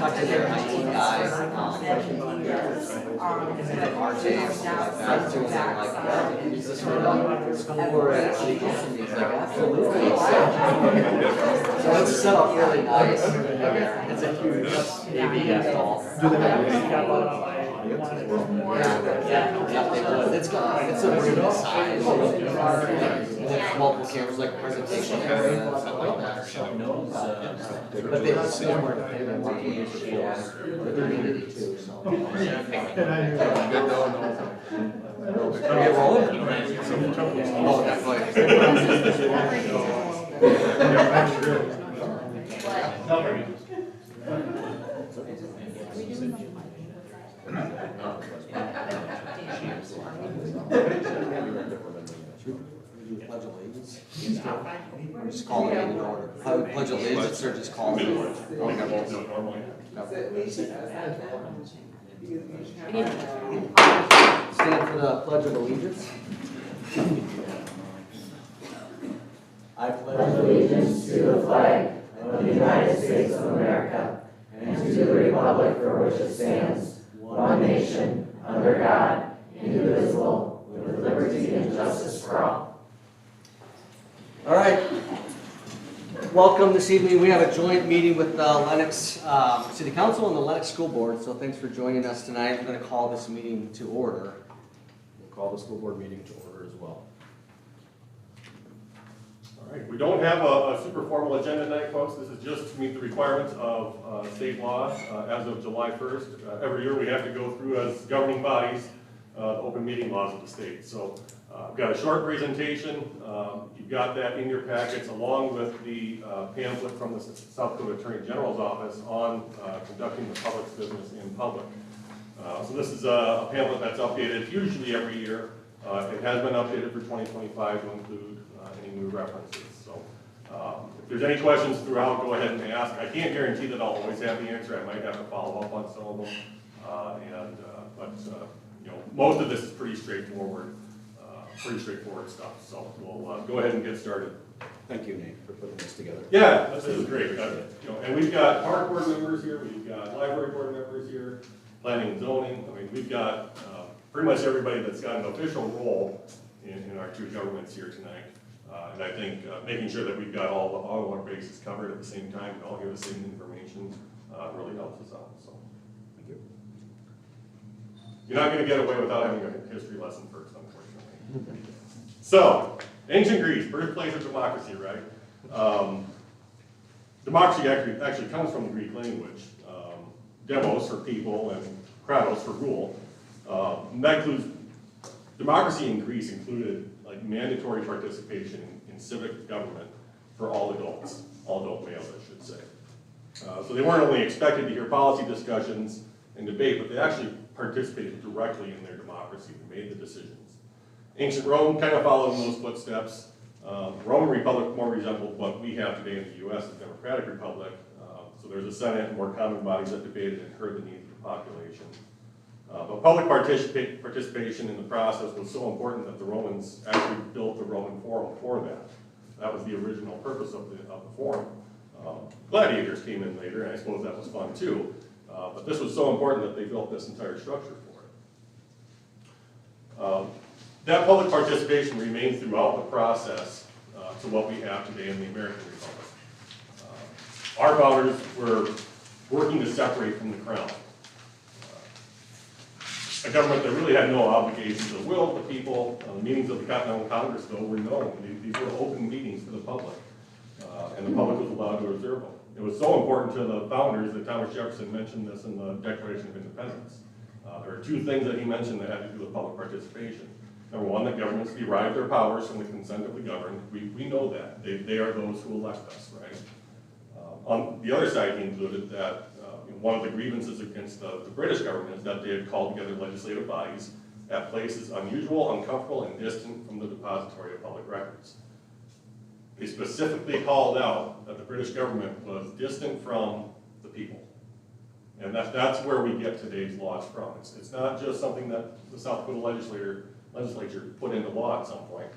talked to their IT guy, RJ or something like that, too, and I'm like, is this for school or at city council meetings? Like, absolutely. So it's set up really nice. It's a huge AV hall. Do they have a yeah, they do. It's a room size. There's multiple cameras, like presentation area and stuff like that. But they have somewhere to want to use for the community too, so. Are you rolling? Oh, Pledge allegiance. Just call it in order. Pledge allegiance or just call it in order? Stand for the Pledge of Allegiance. I pledge allegiance to the flag of the United States of America and to the republic for which it stands, one nation, under God, indivisible, with liberty and justice for all. All right. Welcome this evening. We have a joint meeting with the Lennox City Council and the Lennox School Board, so thanks for joining us tonight. I'm going to call this meeting to order. We'll call the school board meeting to order as well. All right, we don't have a super formal agenda tonight, folks. This is just to meet the requirements of state law as of July 1st. Every year we have to go through as governing bodies the open meeting laws of the state. So I've got a short presentation. You've got that in your packets along with the pamphlet from the South Dakota Attorney General's office on conducting the public's business in public. So this is a pamphlet that's updated usually every year. It has been updated for 2025 to include any new references. So if there's any questions throughout, go ahead and ask. I can't guarantee that I'll always have the answer. I might have to follow up on some of them. But you know, most of this is pretty straightforward stuff. So we'll go ahead and get started. Thank you, Nate, for putting this together. Yeah, this is great. You know, and we've got park board members here. We've got library board members here. Planning and zoning. I mean, we've got pretty much everybody that's got an official role in our two governments here tonight. And I think making sure that we've got all our bases covered at the same time and all hear the same information really helps us out. So, Thank you. you're not going to get away without having a history lesson first, unfortunately. So, ancient Greece, birthplace of democracy, right? Democracy actually comes from the Greek language. Demos for people and kratos for rule. And that includes, democracy in Greece included like mandatory participation in civic government for all adults, all adult males, I should say. So they weren't only expected to hear policy discussions and debate, but they actually participated directly in their democracy and made the decisions. Ancient Rome kind of followed in those footsteps. The Roman Republic more resembled what we have today in the U.S. as a democratic republic. So there's a Senate and more common bodies that debated and heard the needs of the population. But public participation in the process was so important that the Romans actually built the Roman Forum for that. That was the original purpose of the Forum. Gladiators came in later, and I suppose that was fun too. But this was so important that they built this entire structure for it. That public participation remained throughout the process to what we have today in the American Republic. Our founders were working to separate from the crown. A government that really had no obligation to the will of the people. The meetings of the Continental Congress, though, were known. These were open meetings to the public, and the public was allowed to observe them. It was so important to the founders that Thomas Jefferson mentioned this in the Declaration of Independence. There are two things that he mentioned that had to do with public participation. Number one, that governments derive their powers from the consent of the governed. We know that. They are those who elect us, right? On the other side, he included that one of the grievances against the British government is that they had called together legislative bodies at places unusual, uncomfortable, and distant from the depository of public records. They specifically called out that the British government was distant from the people. And that's where we get today's laws from. It's not just something that the South Dakota legislature put into law at some point.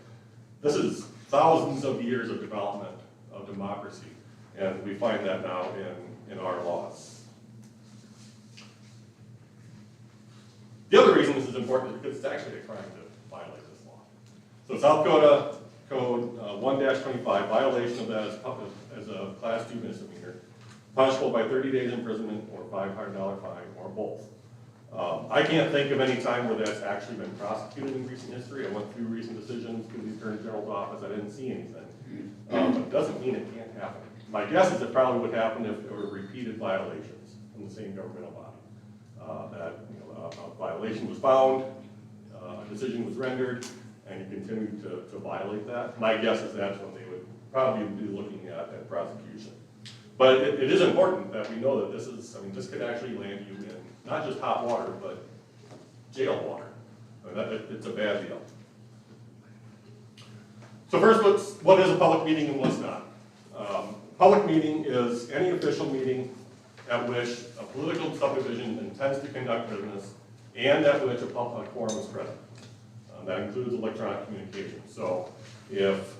This is thousands of years of development of democracy, and we find that now in our laws. The other reason this is important is because it's actually a crime to violate this law. So South Dakota Code 1-25, violation of that as a Class 2 misdemeanor, punishable by 30 days imprisonment or $500 fine or both. I can't think of any time where that's actually been prosecuted in recent history. I went through recent decisions through the Attorney General's office. I didn't see anything. But it doesn't mean it can't happen. My guess is it probably would happen if there were repeated violations from the same governmental body. That a violation was found, a decision was rendered, and you continued to violate that. My guess is that's when they would probably be looking at prosecution. But it is important that we know that this is, I mean, this could actually land you in not just hot water, but jail water. I mean, it's a bad deal. So first, what is a public meeting and what's not? Public meeting is any official meeting at which a political subdivision intends to conduct business and at which a quorum is present. That includes electronic communication. So if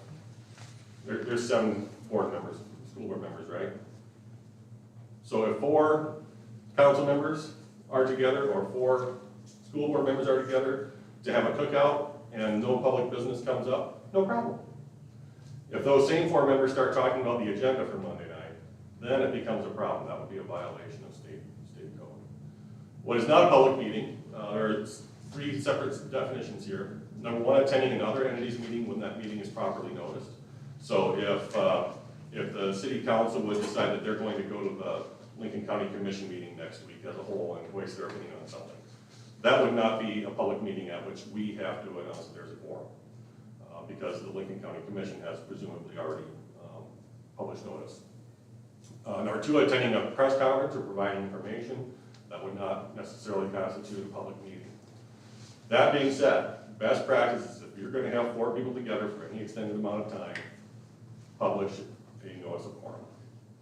there's 7 board members, school board members, right? So if 4 council members are together or 4 school board members are together to have a cookout and no public business comes up, no problem. If those same 4 members start talking about the agenda for Monday night, then it becomes a problem. That would be a violation of state code. What is not a public meeting, there's 3 separate definitions here. Number 1, attending another entity's meeting when that meeting is properly noticed. So if the city council would decide that they're going to go to the Lincoln County Commission meeting next week as a whole and voice their opinion on something, that would not be a public meeting at which we have to announce that there's a quorum, because the Lincoln County Commission has presumably already published notice. Number 2, attending a press conference or providing information, that would not necessarily constitute a public meeting. That being said, best practice is if you're going to have 4 people together for any extended amount of time, publish a notice of quorum.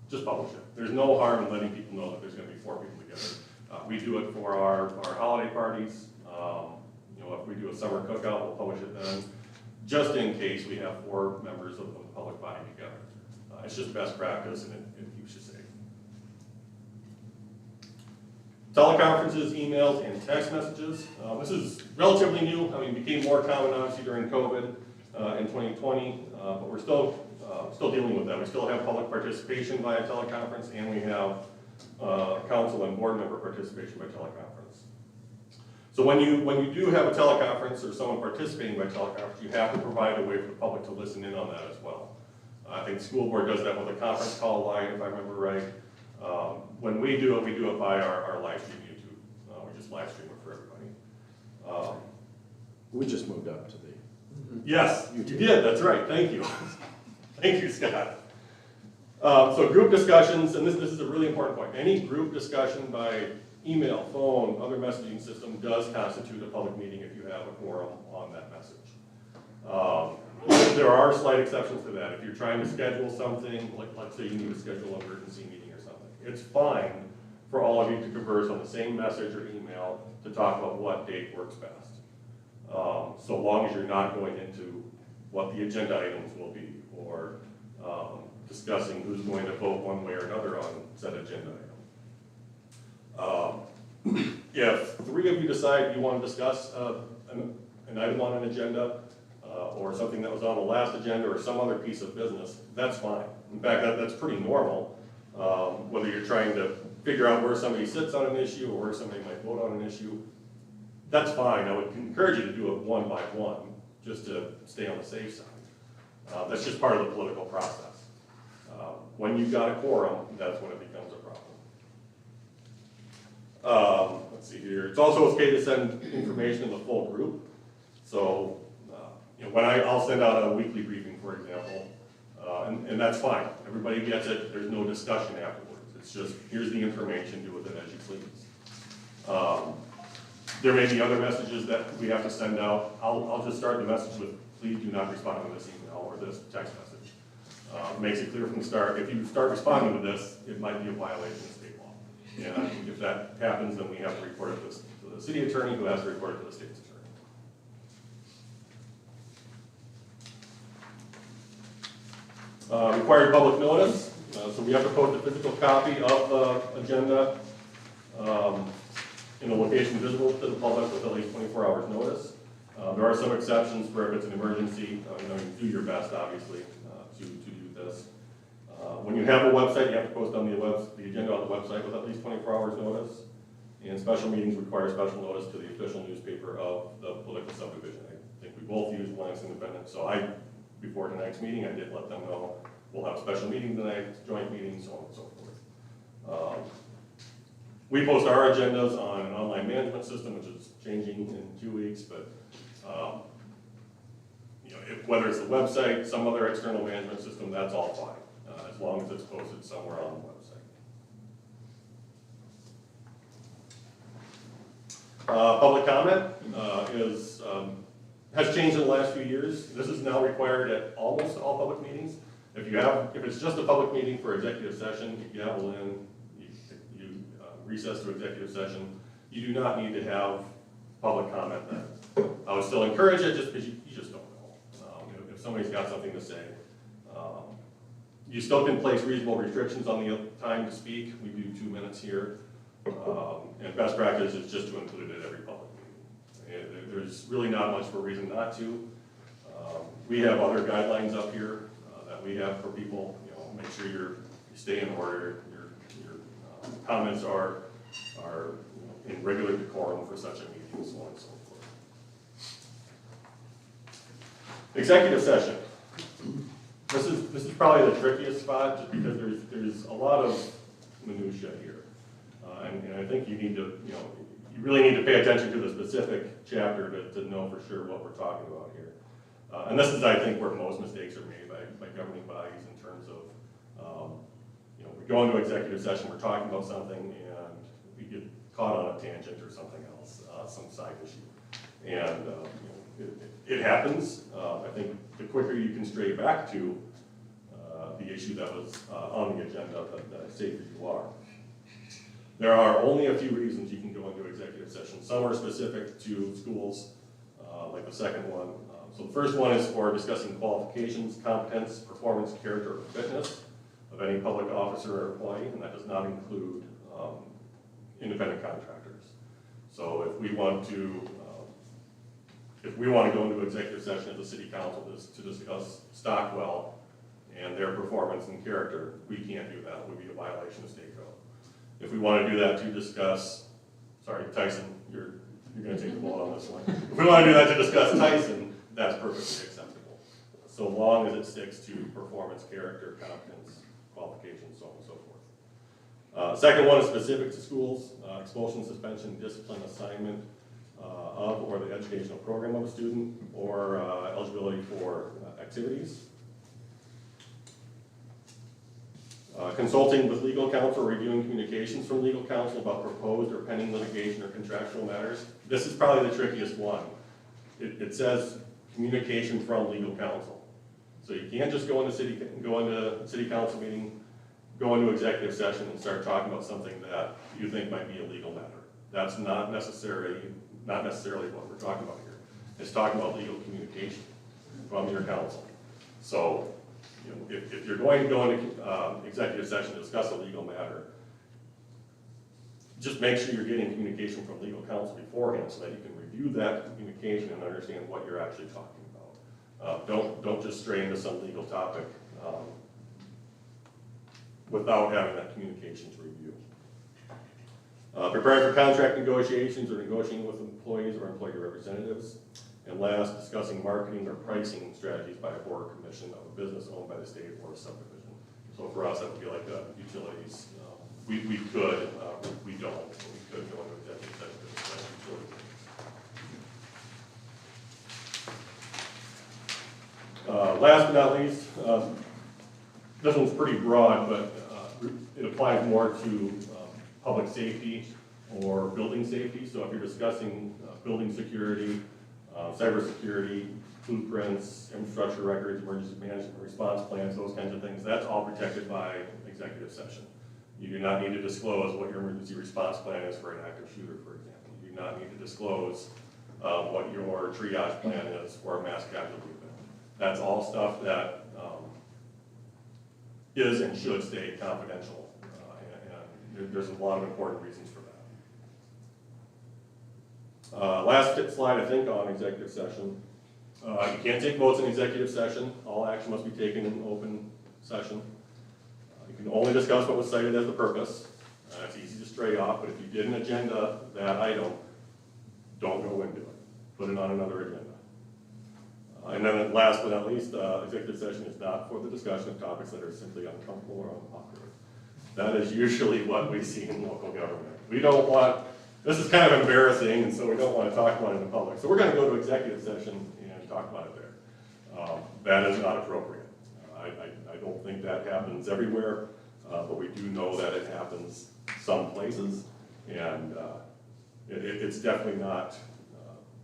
Just publish it. There's no harm in letting people know that there's going to be 4 people together. We do it for our holiday parties. If we do a summer cookout, we'll publish it then, just in case we have 4 members of the public body together. It's just best practice, and it keeps you safe. Teleconferences, emails, and text messages. This is relatively new. I mean, it became more common obviously during COVID in 2020, but we're still dealing with that. We still have public participation via teleconference, and we have council and board member participation by teleconference. So when you do have a teleconference or someone participating by teleconference, you have to provide a way for the public to listen in on that as well. I think the school board does that with a conference call line, if I remember right. When we do it by our live stream YouTube. We just live stream it for everybody. We just moved up to the. Yes, you did, that's right, thank you. Thank you, Scott. So group discussions, and this is a really important point. Any group discussion by email, phone, other messaging system does constitute a public meeting if you have a quorum on that message. There are slight exceptions to that. If you're trying to schedule something, like let's say you need to schedule an emergency meeting or something, it's fine for all of you to converse on the same message or email to talk about what date works best. So long as you're not going into what the agenda items will be, or discussing who's going to vote one way or another on said agenda item. If 3 of you decide you want to discuss an item on an agenda, or something that was on the last agenda, or some other piece of business, that's fine. In fact, that's pretty normal, whether you're trying to figure out where somebody sits on an issue or where somebody might vote on an issue. That's fine. I would encourage you to do it one by one, just to stay on the safe side. That's just part of the political process. When you've got a quorum, that's when it becomes a problem. Let's see here. It's also okay to send information to the full group. So, when I'll send out a weekly briefing, for example, and that's fine. Everybody gets it. There's no discussion afterwards. It's just, here's the information, do with it as you please. There may be other messages that we have to send out. I'll just start the message with, please do not respond to this email or this text message. Makes it clear from the start, if you start responding to this, it might be a violation of state law. And if that happens, then we have to report it to the city attorney, who has to report it to the state's attorney. Required public notice, so we have to post a physical copy of the agenda in a location visible to the public with at least 24 hours notice. There are some exceptions for if it's an emergency. You do your best, obviously, to do this. When you have a website, you have to post on the agenda on the website with at least 24 hours notice. And special meetings require special notice to the official newspaper of the political subdivision. I think we both use Lennox Independent, so before tonight's meeting, I did let them know we'll have a special meeting tonight, joint meeting, so on and so forth. We post our agendas on an online management system, which is changing in 2 weeks, but whether it's the website, some other external management system, that's all fine, as long as it's posted somewhere on the website. Public comment has changed in the last few years. This is now required at almost all public meetings. If it's just a public meeting for executive session, you gavel in, you recess to executive session, you do not need to have public comment then. I would still encourage it just because you just don't know. If somebody's got something to say. You still can place reasonable restrictions on the time to speak. We do 2 minutes here. And best practice is just to include it at every public meeting. There's really not much for a reason not to. We have other guidelines up here that we have for people. Make sure you stay in order. Your comments are in regular decorum for such a meeting, and so on and so forth. Executive session. This is probably the trickiest spot, just because there's a lot of minutia here. And I think you need to, you really need to pay attention to the specific chapter to know for sure what we're talking about here. And this is, I think, where most mistakes are made by governing bodies in terms of, we go into executive session, we're talking about something, and we get caught on a tangent or something else, some side issue. And it happens. I think the quicker you can stray back to the issue that was on the agenda, the safer you are. There are only a few reasons you can go into executive session. Some are specific to schools, like the second one. So the first one is for discussing qualifications, competence, performance, character, or fitness of any public officer or employee, and that does not include independent contractors. So if we want to go into executive session at the city council to discuss Stockwell and their performance and character, we can't do that. It would be a violation of state code. If we want to do that to discuss, sorry, Tyson, you're going to take the ball on this one. If we want to do that to discuss Tyson, that's perfectly acceptable, so long as it sticks to performance, character, competence, qualifications, so on and so forth. Second one is specific to schools, expulsion, suspension, discipline, assignment of or the educational program of a student, or eligibility for activities. Consulting with legal counsel, reviewing communications from legal counsel about proposed or pending litigation or contractual matters. This is probably the trickiest one. It says communication from legal counsel. So you can't just go into city council meeting, go into executive session and start talking about something that you think might be a legal matter. That's not necessarily what we're talking about here. It's talking about legal communication from your counsel. So if you're going to go into executive session to discuss a legal matter, just make sure you're getting communication from legal counsel beforehand so that you can review that communication and understand what you're actually talking about. Don't just stray into some legal topic without having that communications review. Preparing for contract negotiations or negotiating with employees or employee representatives. And last, discussing marketing or pricing strategies by a board or commission of a business owned by the state or a subdivision. So for us, that would be like the utilities. We could, we don't, but we could go into executive session to discuss utilities. Last but not least, this one's pretty broad, but it applies more to public safety or building safety. So if you're discussing building security, cybersecurity, blueprints, infrastructure records, emergency management response plans, those kinds of things, that's all protected by executive session. You do not need to disclose what your emergency response plan is for an active shooter, for example. You do not need to disclose what your triage plan is for a mass casualty event. That's all stuff that is and should stay confidential, and there's a lot of important reasons for Last slide, I think, on executive session. You can't take votes in executive session. All action must be taken in open session. You can only discuss what was cited as the purpose. It's easy to stray off, but if you did an agenda that item, don't go into it. Put it on another agenda. And then last but not least, executive session is not for the discussion of topics that are simply uncomfortable or unpopular. That is usually what we see in local government. We don't want, this is kind of embarrassing, and so we don't want to talk about it in public. So we're going to go to executive session and talk about it there. That is not appropriate. I don't think that happens everywhere, but we do know that it happens some places, and it's definitely not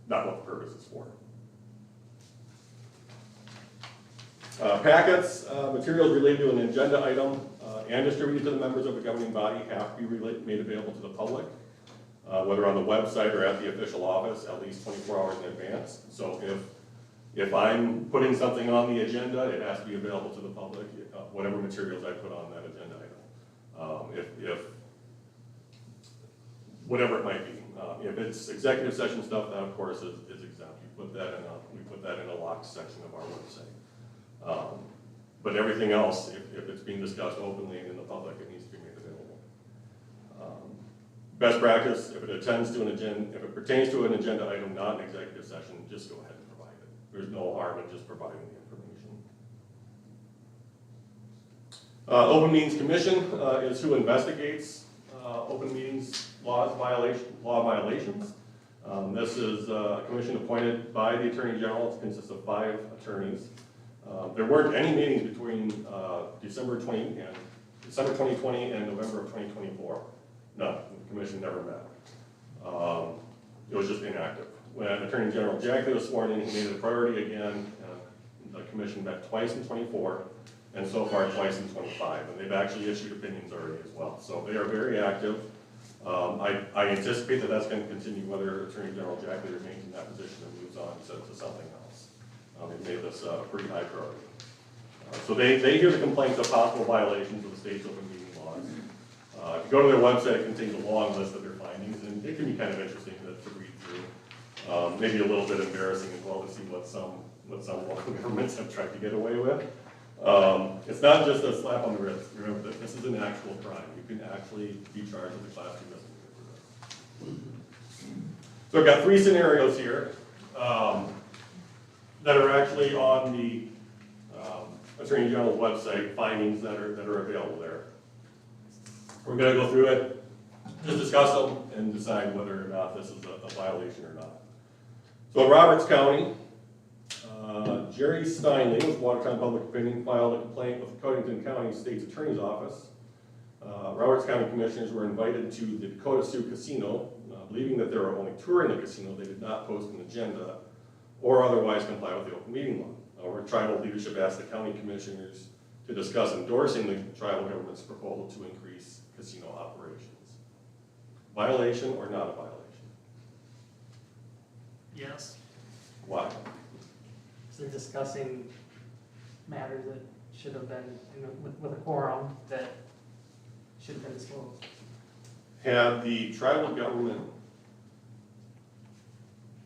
what the purpose is for. Packets, materials related to an agenda item and distributed to the members of the governing body have to be made available to the public, whether on the website or at the official office, at least 24 hours in advance. So if I'm putting something on the agenda, it has to be available to the public, whatever materials I put on that agenda item. Whatever it might be. If it's executive session stuff, that of course is exempt. We put that in a locked section of our website. But everything else, if it's being discussed openly and in the public, it needs to be made available. Best practice, if it pertains to an agenda item, not an executive session, just go ahead and provide it. There's no harm in just providing the information. Open Meetings Commission is who investigates open meetings law violations. This is a commission appointed by the Attorney General. It consists of 5 attorneys. There weren't any meetings between December 2020 and November of 2024. None. The commission never met. It was just inactive. When Attorney General Jackley was sworn in, he made it a priority again. The commission met twice in 24, and so far twice in 25. And they've actually issued opinions already as well. So they are very active. I anticipate that that's going to continue whether Attorney General Jackley remains in that position and moves on to something else. They've made this a pretty high priority. So they hear the complaints of possible violations of the state's open meeting laws. If you go to their website, it contains a long list of their findings, and it can be kind of interesting to read through. Maybe a little bit embarrassing as well to see what some local governments have tried to get away with. It's not just a slap on the wrist. Remember that this is an actual crime. You can actually be charged with a Class 2 misdemeanor for this. So I've got 3 scenarios here that are actually on the Attorney General's website, findings that are available there. We're going to go through it, just discuss them, and decide whether or not this is a violation or not. So in Roberts County, Jerry Steinley with Watertown Public Opinion filed a complaint with the Covington County State's Attorney's Office. Roberts County Commissioners were invited to the Dakota Sioux Casino. Believing that they were only touring the casino, they did not post an agenda or otherwise comply with the open meeting law. Our tribal leadership asked the county commissioners to discuss endorsing the tribal government's proposal to increase casino operations. Violation or not a violation? Yes. Why? So they're discussing matters that should have been, with a quorum, that should have been disclosed. Had the tribal government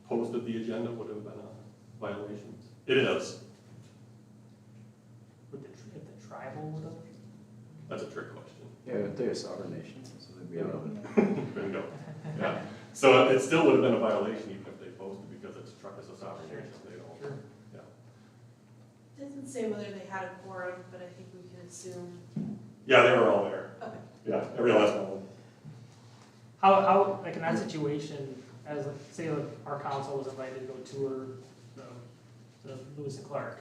posted the agenda, would it have been a violation? It is. If the tribal would have? That's a trick question. Yeah, they're a sovereign nation, so they'd be out of it. Bingo. Yeah. So it still would have been a violation even if they posted because it's a sovereign nation. They don't. Sure. Yeah. Doesn't say whether they had a quorum, but I think we can assume. Yeah, they were all there. Okay. Yeah, every last one of them. How, like in that situation, as like, say like our council was invited to go tour the Lewis and Clark,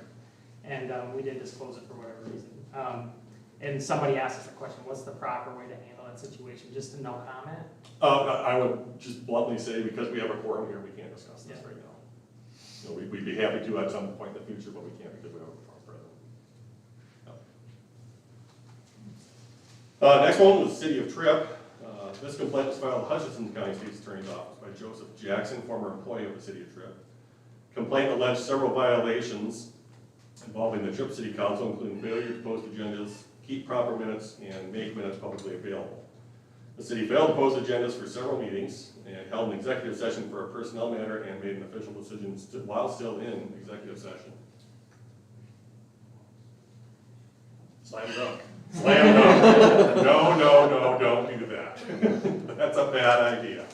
and we didn't disclose it for whatever reason. And somebody asked us a question, what's the proper way to handle that situation? Just a no comment? I would just bluntly say, because we have a quorum here, we can't discuss this Yeah. right now. You know, we'd be happy to at some point in the future, but we can't because we have a quorum present. Yeah. Next one was City of Tripp. This complaint was filed at Hutchinson County State's Attorney's Office by Joseph Jackson, former employee of the City of Tripp. Complaint alleged several violations involving the Tripp City Council, including failure to post agendas, keep proper minutes, and make minutes publicly available. The city failed to post agendas for several meetings and held an executive session for a personnel matter and made an official decision while still in executive session. Slam dunk. Slam dunk. No, don't do that. That's a bad idea.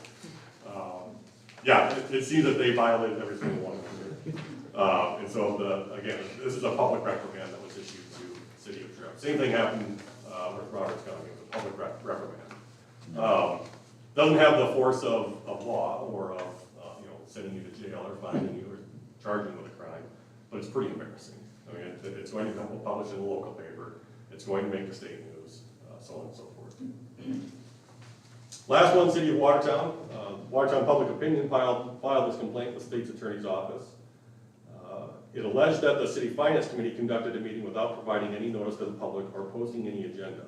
Yeah, it seems that they violated every single one of them. And so again, this is a public reprimand that was issued to the city of Trip. Same thing happened with Roberts County, it was a public reprimand. Doesn't have the force of law or of sending you to jail or finding you or charging you with a crime, but it's pretty embarrassing. I mean, it's going to come published in a local paper, it's going to make the state news, so on and so forth. Last one, City of Watertown. Watertown Public Opinion filed this complaint with the state's attorney's office. It alleged that the city finance committee conducted a meeting without providing any notice to the public or posting any agenda.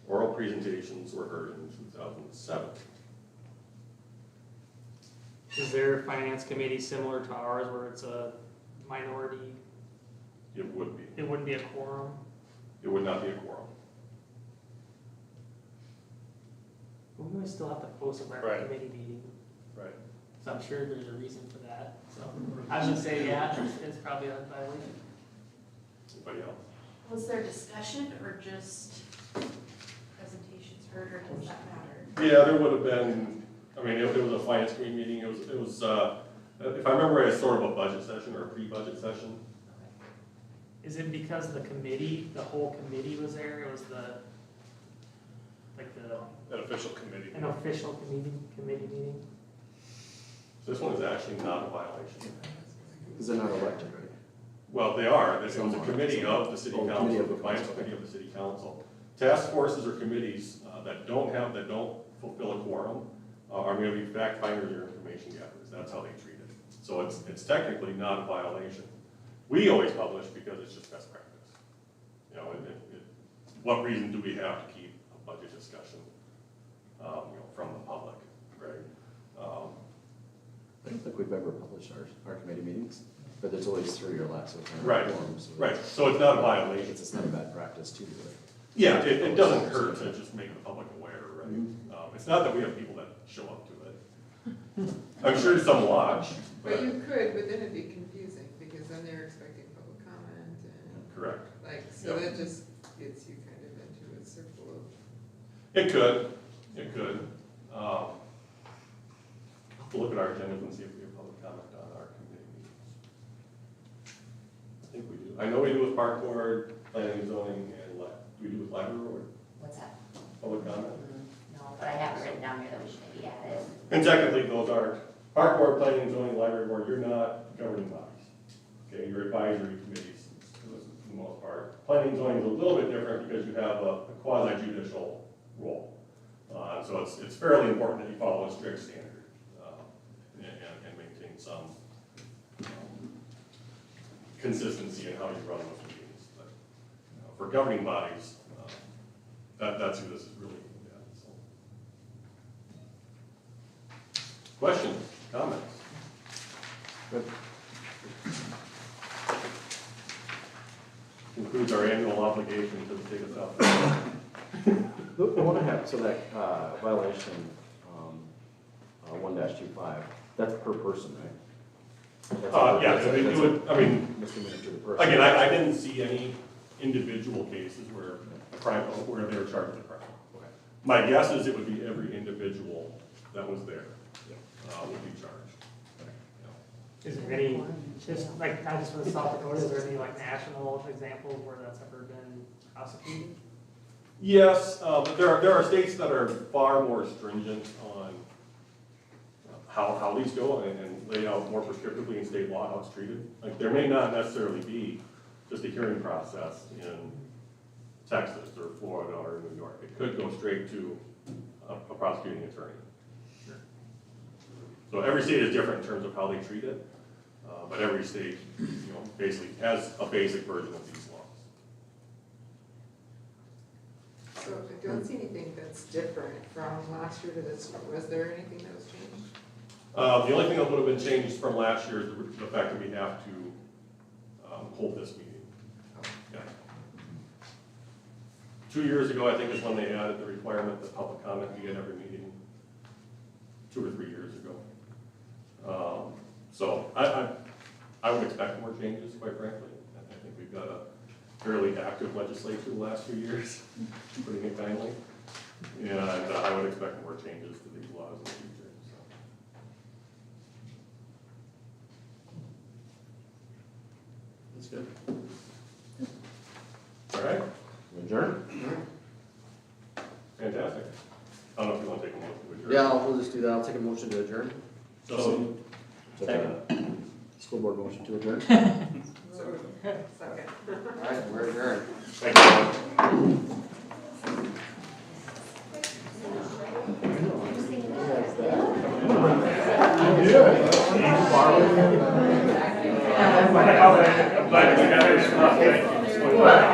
Oral presentations were heard in 2007. Is their finance committee similar to ours where it's a minority? It would be. It wouldn't be a quorum? It would not be a quorum. But we would still have to post a regular Right. committee meeting, Right. so I'm sure there's a reason for that. So I would say, yeah, it's probably a violation. Anybody else? Was there discussion or just presentations heard, or does that matter? Yeah, there would have been, I mean, it was a finance committee meeting, it was, if I remember, it's sort of a budget session or a pre-budget session. Is it because the committee, the whole committee was there? It was An official committee. an official committee meeting? This one is actually not a violation. Because they're not elected, right? Well, they are, it was a committee of the city Oh, council, committee of the the finance council. committee of the city council. Task forces or committees that don't fulfill a quorum are going to be fact finders or information gatherers, that's how they treat it. So it's technically not a violation. We always publish because it's just best practice. You know, what reason do we have to keep a budget discussion, from the public, right? I don't think we've ever published our committee meetings, but there's always 3 or less. So it's not a Right, quorum, so right, so it's not a violation. It's not a bad practice to do it. Yeah, it doesn't hurt to just make the public aware, right? It's not that we have people that show up to it. I'm sure some watch, But but, you could, but then it'd be confusing, because then they're expecting public comment and, correct. so Yep. that just gets you kind of into a circle of. It could. We'll have to look at our agendas and see if we have public comment on our committee meetings. I think we do. I know we do with park board, planning and zoning, and do we do with library board, What's that? public comment? No, but I have it written down here that we should maybe add it. And technically, those are, park board, planning and zoning, library board, you're not governing bodies. Okay, you're advisory committees, for the most part. Planning and zoning is a little bit different because you have a quasi judicial role. So it's fairly important that you follow a strict standard, and maintain some consistency in how you run those meetings. But for governing bodies, that's who this is really aimed at, so. Questions, comments? Good. Concludes our annual obligation to take us out. The one I have, so that violation, 1-25, that's per person, right? Yeah, That's a- they that's do a it, I mean, misdemeanor to the person. again, I didn't see any individual cases where they were charged with a crime. Okay. My guess is it would be every individual that was there, would be charged. Is there any, just like, not just for the South Dakota, is there any like national examples where that's ever been prosecuted? Yes, but there are states that are far more stringent on how these go and lay out more prescriptively in state law how it's treated. Like, there may not necessarily be just a hearing process in Texas or Florida or New York. It could go straight to a prosecuting attorney. So every state is different in terms of how they treat it, but every state, basically has a basic version of these laws. So I don't see anything that's different from last year to this year. Was there anything that was changed? The only thing that would have been changed from last year is the fact that we have to hold this meeting. Yeah. 2 years ago, I think is when they added the requirement that public comment be at every meeting, 2 or 3 years ago. So I would expect more changes, quite frankly. I think we've got a fairly active legislature the last few years, putting it kindly. And I would expect more changes to these laws in the future, so. That's good. All right, Adjourn? fantastic. I don't know if you want to take a motion to adjourn. Yeah, we'll just do that. I'll take a motion to adjourn. So, School board motion to adjourn? Second. All right, we're adjourned. thank you. I'm glad we got this.